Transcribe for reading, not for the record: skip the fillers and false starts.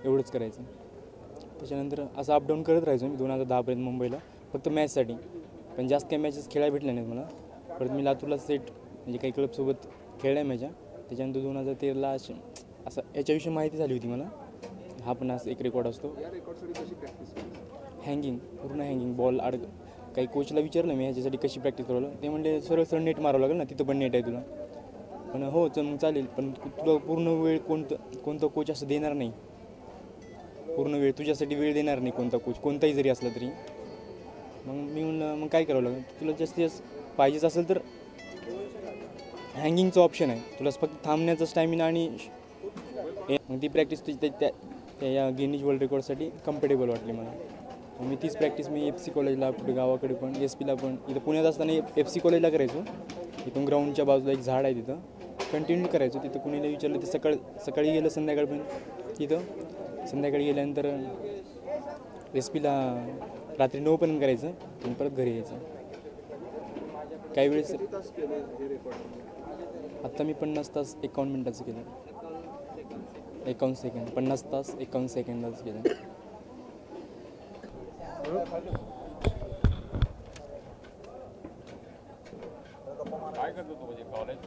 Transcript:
एवढंच करायचं. त्याच्यानंतर असं अपडाऊन करत राहायचो मी 2010पर्यंत मुंबईला, फक्त मॅचसाठी. पण जास्त काही मॅचेस खेळायला भेटल्या नाहीत मला. परत मी लातूरला सेट म्हणजे काही क्लबसोबत खेळल्या मॅचा. त्याच्यानंतर 2013ला असं याच्याविषयी माहिती झाली होती मला. हा पण असं एक रेकॉर्ड असतो. हँगिंग, पूर्ण हँगिंग, बॉल काही कोचला विचारलं मी ह्याच्यासाठी कशी प्रॅक्टिस करावं. ते म्हणले सरळ सरळ नेट मारावं लागेल ना, तिथं पण नेट आहे तुला. पण हो मग चालेल, पण तुला पूर्ण वेळ कोणतं कोच असं देणार नाही. पूर्ण वेळ तुझ्यासाठी वेळ देणार नाही कोणता कोच, कोणताही जरी असला तरी. मग मी म्हणलं मग काय करावं लागेल. तुला जास्तीत जास्त पाहिजेच असेल तर हँगिंगचं ऑप्शन आहे. तुला फक्त थांबण्याचा स्टॅमिना आणि मग ती प्रॅक्टिस त्या या गिनीज वर्ल्ड रेकॉर्डसाठी कम्फर्टेबल वाटली मला. मी तीच प्रॅक्टिस मी FC कॉलेजला, कुठे गावाकडे पण, SP ला पण, इथं पुण्यात असताना FC कॉलेजला करायचो. इथून ग्राउंडच्या बाजूला एक झाड आहे, तिथं कंटिन्यू करायचो. तिथं कुणीला विचारलं तर सकाळी गेलं संध्याकाळी पण तिथं. संध्याकाळी गेल्यानंतर SP ला रात्री 9 पर्यंत करायचं आणि परत घरी यायचं. काही वेळेस आत्ता मी 50 तास 51 मिनिटाचं केलं. 51 सेकंद, 50 तास 51 सेकंदाचं केलं. काय करतो तू म्हणजे कॉलेज